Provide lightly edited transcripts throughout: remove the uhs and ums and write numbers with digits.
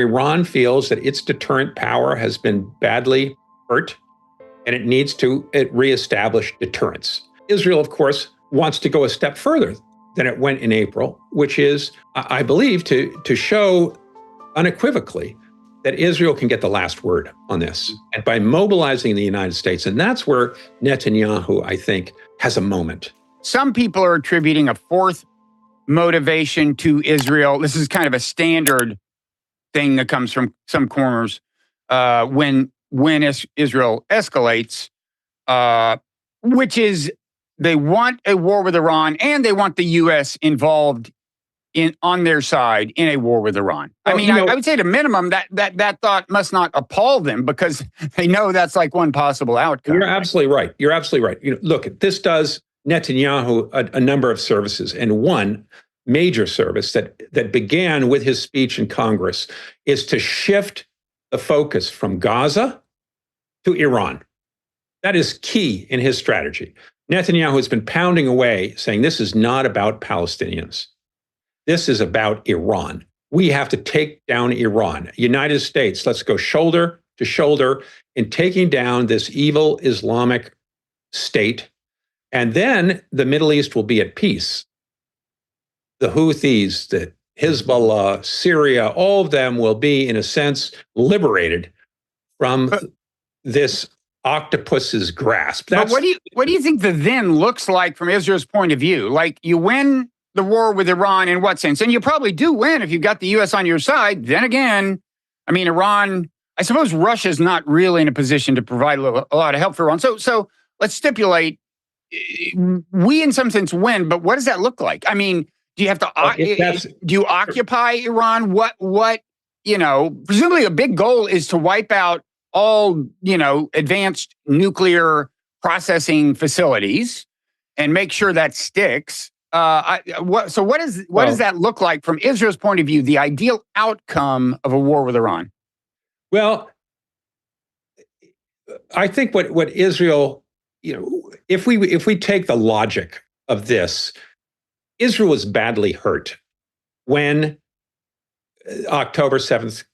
Iran feels that its deterrent power has been badly hurt and it needs to reestablish deterrence. Israel, of course, wants to go a step further than it went in April, which is, I believe, to show unequivocally that Israel can get the last word on this. And by mobilizing the United States, and that's where Netanyahu, I think, has a moment. Some people are attributing a fourth motivation to Israel. This is kind of a standard thing that comes from some corners when Israel escalates, which is they want a war with Iran and they want the U.S. involved on their side in a war with Iran. Well, I mean, I would say at a minimum that thought must not appall them because they know that's like one possible outcome. You're absolutely right. You're absolutely right. Look, this does Netanyahu a number of services, and one major service that began with his speech in Congress is to shift the focus from Gaza to Iran. That is key in his strategy. Netanyahu has been pounding away saying this is not about Palestinians. This is about Iran. We have to take down Iran. United States, let's go shoulder to shoulder in taking down this evil Islamic state. And then the Middle East will be at peace. The Houthis, the Hezbollah, Syria, all of them will be, in a sense, liberated from this octopus's grasp. But what do you think the then looks like from Israel's point of view? Like, you win the war with Iran in what sense? And you probably do win if you've got the U.S. on your side. Then again, I mean, Iran, I suppose Russia's not really in a position to provide a lot of help for Iran. So let's stipulate we in some sense win, but what does that look like? I mean, do you have to, do you occupy Iran? What, presumably a big goal is to wipe out all, advanced nuclear processing facilities and make sure that sticks. What does that look like from Israel's point of view, the ideal outcome of a war with Iran? Well, I think what Israel, if we take the logic of this, Israel was badly hurt when October 7th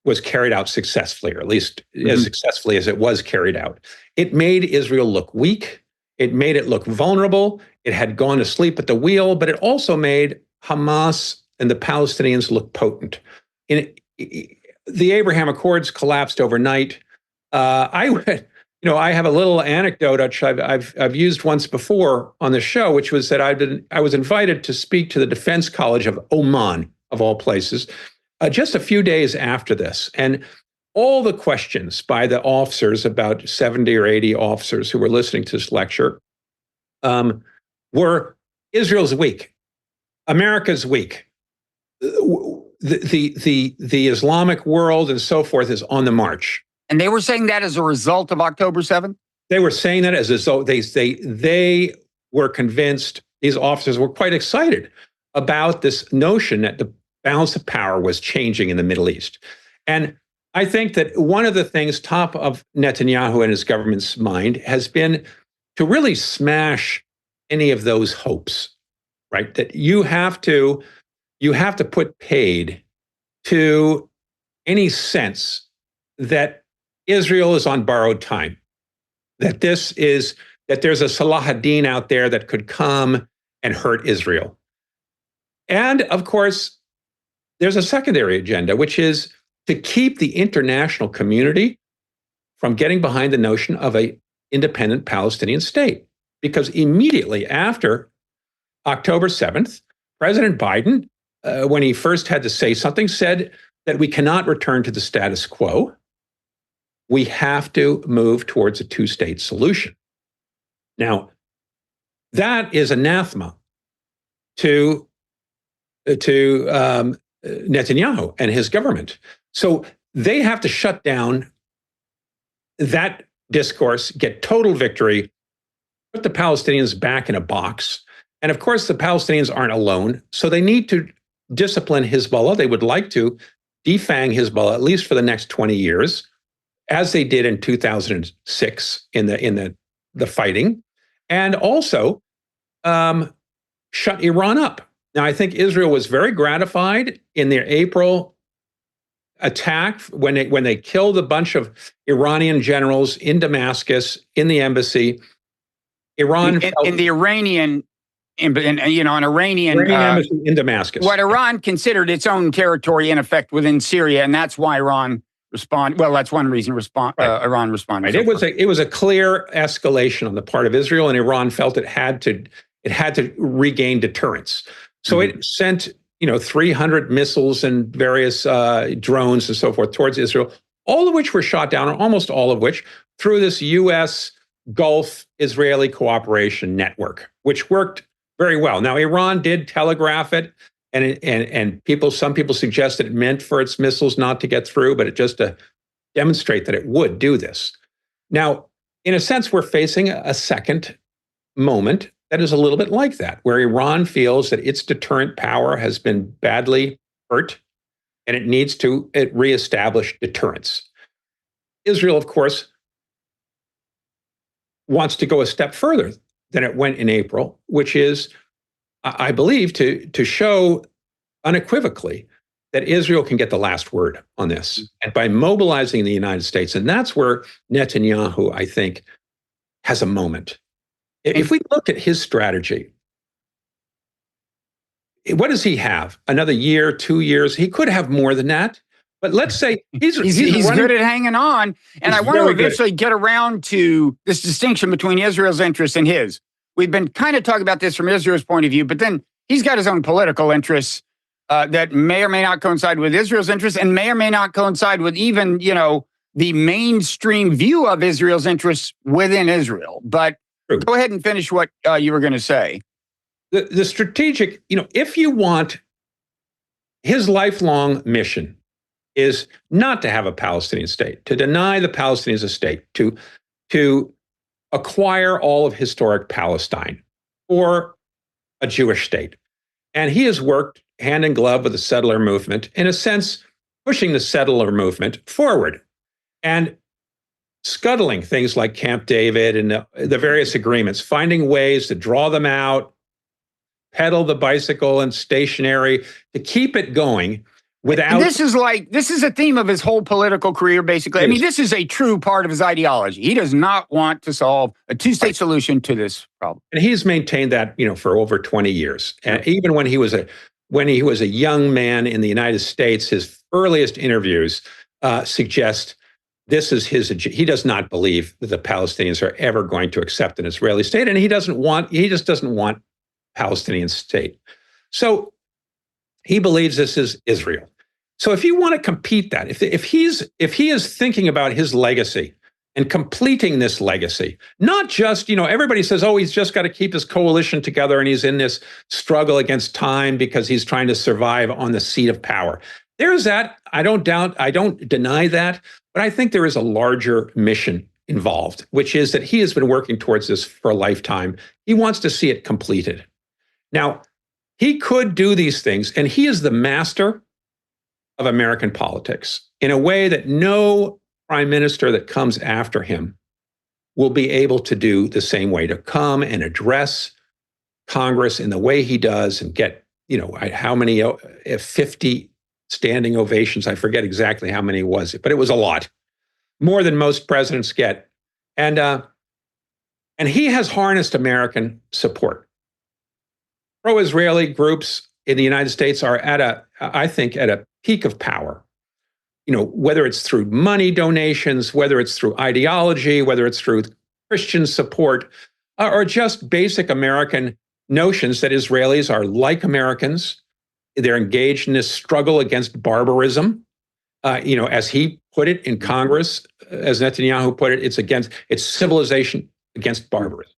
was carried out successfully, or at least as successfully as it was carried out. It made Israel look weak. It made it look vulnerable. It had gone to sleep at the wheel, but it also made Hamas and the Palestinians look potent. The Abraham Accords collapsed overnight. I have a little anecdote which I've used once before on the show, which was that I was invited to speak to the Defense College of Oman, of all places, just a few days after this. And all the questions by the officers, about 70 or 80 officers who were listening to this lecture, were Israel's weak, America's weak, the Islamic world and so forth is on the march. And they were saying that as a result of October 7th? They were saying that as though they were convinced, these officers were quite excited about this notion that the balance of power was changing in the Middle East. And I think that one of the things top of Netanyahu and his government's mind has been to really smash any of those hopes, right? That you have to put paid to any sense that Israel is on borrowed time, that there's a Salah ad-Din out there that could come and hurt Israel. And of course, there's a secondary agenda, which is to keep the international community from getting behind the notion of an independent Palestinian state. Because immediately after October 7th, President Biden, when he first had to say something, said that we cannot return to the status quo. We have to move towards a two-state solution. Now, that is anathema to Netanyahu and his government. So they have to shut down that discourse, get total victory, put the Palestinians back in a box. And of course, the Palestinians aren't alone. So they need to discipline Hezbollah. They would like to defang Hezbollah, at least for the next 20 years, as they did in 2006 in the fighting, and also shut Iran up. Now, I think Israel was very gratified in their April attack, when they killed a bunch of Iranian generals in Damascus, in the embassy, Iran in the Iranian, an Iranian embassy in Damascus. What Iran considered its own territory, in effect, within Syria, and that's why Iran responded. Well, that's one reason Iran responded. Right. It was a clear escalation on the part of Israel, and Iran felt it had to regain deterrence. So it sent 300 missiles and various drones and so forth towards Israel, all of which were shot down, or almost all of which, through this U.S. Gulf Israeli cooperation network, which worked very well. Now, Iran did telegraph it, and some people suggest it meant for its missiles not to get through, but it just to demonstrate that it would do this. Now, in a sense, we're facing a second moment that is a little bit like that, where Iran feels that its deterrent power has been badly hurt, and it needs to reestablish deterrence. Israel, of course, wants to go a step further than it went in April, which is, I believe, to show unequivocally that Israel can get the last word on this. And by mobilizing the United States, and that's where Netanyahu, I think, has a moment. If we look at his strategy, what does he have? Another year, 2 years? He could have more than that. But let's say he's good at hanging on. And I want to eventually get around to this distinction between Israel's interests and his. We've been kind of talking about this from Israel's point of view, but then he's got his own political interests that may or may not coincide with Israel's interests, and may or may not coincide with even, the mainstream view of Israel's interests within Israel. But go ahead and finish what you were going to say. The strategic, if you want, his lifelong mission is not to have a Palestinian state, to deny the Palestinians a state, to acquire all of historic Palestine or a Jewish state. And he has worked hand in glove with the settler movement, in a sense, pushing the settler movement forward and scuttling things like Camp David and the various agreements, finding ways to draw them out, pedal the bicycle and stationary, to keep it going without. And this is a theme of his whole political career, basically. I mean, this is a true part of his ideology. He does not want to solve a two-state solution to this problem. And he's maintained that, for over 20 years. And even when he was a young man in the United States, his earliest interviews suggest this is he does not believe that the Palestinians are ever going to accept an Israeli state, and he just doesn't want Palestinian state. So he believes this is Israel. So if you want to compete that, if he is thinking about his legacy and completing this legacy, not just, everybody says, oh, he's just got to keep his coalition together and he's in this struggle against time because he's trying to survive on the seat of power. There's that. I don't deny that, but I think there is a larger mission involved, which is that he has been working towards this for a lifetime. He wants to see it completed. Now, he could do these things, and he is the master of American politics in a way that no prime minister that comes after him will be able to do the same way, to come and address Congress in the way he does and get, how many, 50 standing ovations. I forget exactly how many it was, but it was a lot, more than most presidents get. And he has harnessed American support. Pro-Israeli groups in the United States are at a peak of power. Whether it's through money donations, whether it's through ideology, whether it's through Christian support, or just basic American notions that Israelis are like Americans. They're engaged in this struggle against barbarism. As he put it in Congress, as Netanyahu put it, it's civilization against barbarism.